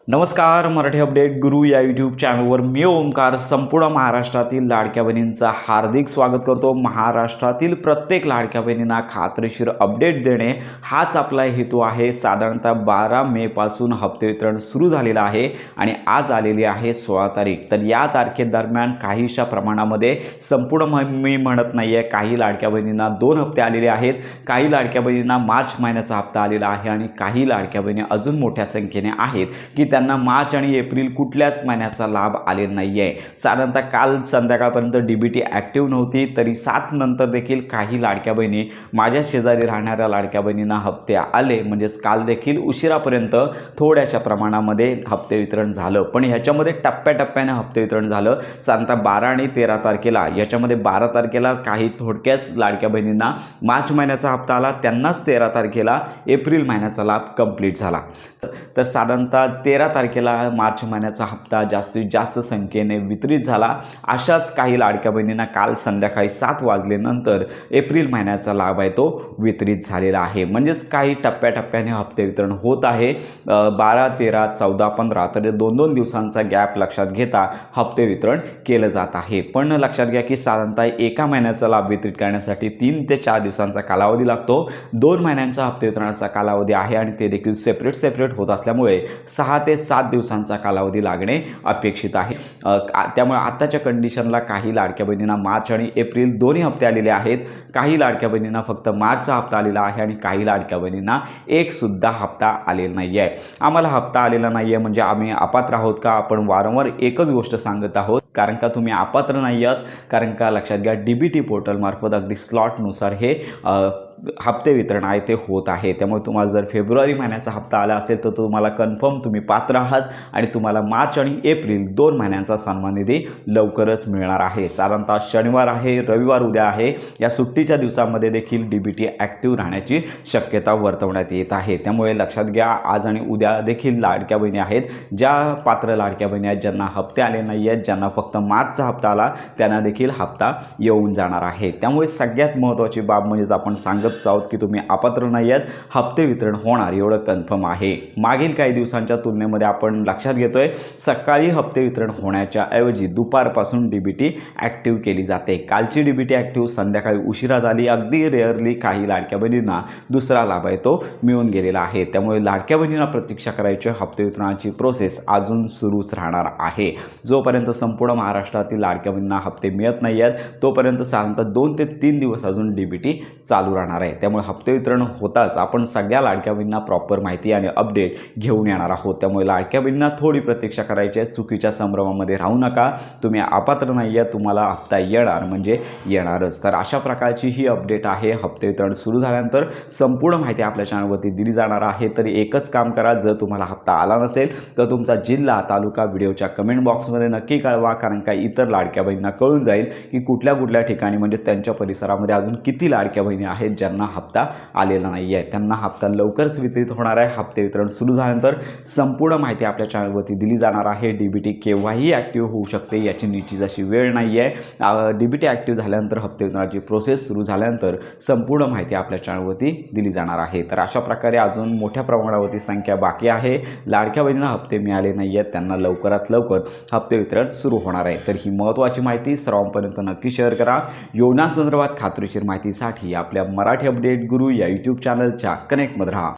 नमस्कार, मराठी अपडेट गुरु या यूट्यूब चॅनलवर मी ओमकार संपूर्ण महाराष्ट्रातील लाडक्या बहिणींचा हार्दिक स्वागत करतो। महाराष्ट्रातील प्रत्येक लाडक्या बहिणींना खात्रीशीर अपडेट देणे हाच आपला हेतू आहे। साधारणतः 12 मे पासून हप्ते वितरण सुरू झालेलं आहे आणि आज आलेली आहे 16 तारीख। तर या तारखेदरम्यान काहीशा प्रमाणामध्ये संपूर्ण मी म्हणत नाही आहे, काही लाडक्या बहिणींना 2 हप्ते आलेले आहेत, काही लाडक्या बहिणींना मार्च महिन्याचा हप्ता आलेला आहे आणि काही लाडक्या बहिणी अजून मोठ्या संख्येने आहेत की त्यांना मार्च आणि एप्रिल कुठल्याच महिन्याचा लाभ आलेला नाही आहे। साधारणतः काल संध्याकाळपर्यंत डीबीटी ॲक्टिव्ह नव्हती, तरी 7 नंतर देखील काही लाडक्या बहिणी, माझ्या शेजारी राहणाऱ्या लाडक्या बहिणींना हप्ते आले। म्हणजे काल देखील उशिरापर्यंत थोड्याशा प्रमाणामध्ये हप्ते वितरण झालं, पण ह्याच्यामध्ये टप्प्याटप्प्याने हप्ते वितरण झालं। साधारणतः 12 आणि 13 तारखेला, याच्यामध्ये 12 तारखेला काही थोडक्याच लाडक्या बहिणींना मार्च महिन्याचा हप्ता आला, त्यांनाच 13 तारखेला एप्रिल महिन्याचा लाभ कंप्लीट झाला। तर साधारणतः 13 तारखेला मार्च महिन्याचा हप्ता जास्तीत जास्त संख्येने वितरित झाला। अशाच काही लाडक्या बहिणींना काल संध्याकाळी 7 वाजल्यानंतर एप्रिल महिन्याचा लाभ आहे तो वितरित झालेला आहे। म्हणजेच काही टप्प्याटप्प्याने हप्ते वितरण होत आहे। 12, 13, 14, 15 तर 2-2 दिवसांचा गॅप लक्षात घेता हप्ते वितरण केलं जात आहे। पण लक्षात घ्या की साधारणतः एका महिन्याचा लाभ वितरित करण्यासाठी 3 ते 4 दिवसांचा कालावधी लागतो। 2 महिन्यांचा हप्ते वितरणाचा कालावधी आहे आणि ते देखील सेपरेट होत असल्यामुळे 6 ते 7 दिवसांचा कालावधी लागणे अपेक्षित आहे। त्यामुळे आताच्या कंडिशनला काही लाडक्या बहिणींना मार्च आणि एप्रिल दोन्ही हप्ते आलेले आहेत, काही लाडक्या बहिणींना फक्त मार्चचा हप्ता आलेला आहे आणि काही लाडक्या बहिणींना एक सुद्धा हप्ता आलेला नाही आहे। आम्हाला हप्ता आलेला नाही आहे म्हणजे आम्ही अपात्र आहोत का? आपण वारंवार एकच गोष्ट सांगत आहोत, कारण का तुम्ही अपात्र नाही आहात, कारण का लक्षात घ्या डीबीटी पोर्टलमार्फत अगदी स्लॉटनुसार हे हप्ते वितरण आहे ते होत आहे। त्यामुळे तुम्हाला जर फेब्रुवारी महिन्याचा हप्ता आला असेल तर तुम्हाला कन्फर्म तुम्ही पात्र आहात आणि तुम्हाला मार्च आणि एप्रिल 2 महिन्यांचा सन्मान निधी लवकरच मिळणार आहे। साधारणतः शनिवार आहे, रविवार उद्या आहे, या सुट्टीच्या दिवसामध्ये देखील डीबीटी ॲक्टिव्ह राहण्याची शक्यता वर्तवण्यात येत आहे। त्यामुळे लक्षात घ्या आज आणि उद्या देखील लाडक्या बहिणी आहेत, ज्या पात्र लाडक्या बहिणी आहेत ज्यांना हप्ते आले नाही आहेत, ज्यांना फक्त मार्चचा हप्ता आला त्यांना देखील हप्ता येऊन जाणार आहे। त्यामुळे सगळ्यात महत्त्वाची बाब म्हणजे आपण सांगत आहोत की तुम्ही अपात्र नाही आहेत, हप्ते वितरण होणार एवढं कन्फर्म आहे। मागील काही दिवसांच्या तुलनेमध्ये आपण लक्षात घेतोय सकाळी हप्ते वितरण होण्याच्या ऐवजी दुपारपासून डीबीटी ॲक्टिव्ह केली जाते। कालची डीबीटी ॲक्टिव्ह संध्याकाळी उशिरा झाली, अगदी रेअरली काही लाडक्या बहिणींना दुसरा लाभ आहे तो मिळून गेलेला आहे। त्यामुळे लाडक्या बहिणींना प्रतीक्षा करायची, हप्ते वितरणाची प्रोसेस अजून सुरूच राहणार आहे। जोपर्यंत संपूर्ण महाराष्ट्रातील लाडक्या बहिणींना हप्ते मिळत नाही आहेत तोपर्यंत साधारणतः 2 ते 3 दिवस अजून डीबीटी चालू राहणार आहे। त्यामुळे हप्ते वितरण होताच आपण सगळ्या लाडक्या बहिणींना प्रॉपर माहिती आणि अपडेट घेऊन येणार आहोत। त्यामुळे लाडक्या बहिणींना थोडी प्रतीक्षा करायची आहे, चुकीच्या संभ्रमामध्ये राहू नका। तुम्ही अपात्र नाही आहे, तुम्हाला हप्ता येणार म्हणजे येणारच। तर अशा प्रकारची ही अपडेट आहे। हप्ते वितरण सुरू झाल्यानंतर संपूर्ण माहिती आपल्या चॅनलवरती दिली जाणार आहे। तर एकच काम करा, जर तुम्हाला हप्ता आला नसेल तर तुमचा जिल्हा तालुका व्हिडिओच्या कमेंट बॉक्समध्ये नक्की कळवा, कारण का इतर लाडक्या बहिणींना कळून जाईल की कुठल्या कुठल्या ठिकाणी म्हणजे त्यांच्या परिसरामध्ये अजून किती लाडक्या बहिणी आहेत ज्यांना हप्ता आलेला नाही आहे। त्यांना हप्ता लवकरच वितरित होणार आहे। हप्ते वितरण सुरू झाल्यानंतर संपूर्ण माहिती आपल्या चॅनलवरती दिली जाणार आहे। डीबीटी केव्हाही ॲक्टिव्ह होऊ शकते, याची निश्चित अशी वेळ नाही आहे। डीबीटी ॲक्टिव्ह झाल्यानंतर हप्ते वितरणाची प्रोसेस सुरू झाल्यानंतर संपूर्ण माहिती आपल्या चॅनलवरती दिली जाणार आहे। तर अशा प्रकारे अजून मोठ्या प्रमाणावरती संख्या बाकी आहे, लाडक्या बहिणींना हप्ते मिळाले नाही आहेत, त्यांना लवकरात लवकर हप्ते वितरण सुरू होणार आहे। तर ही महत्त्वाची माहिती सर्वांपर्यंत नक्की शेअर करा। योजनांसंदर्भात खात्रीशीर माहितीसाठी आपल्या मराठी अपडेट गुरु या यूट्यूब चॅनलच्या कनेक्टमध्ये राहा।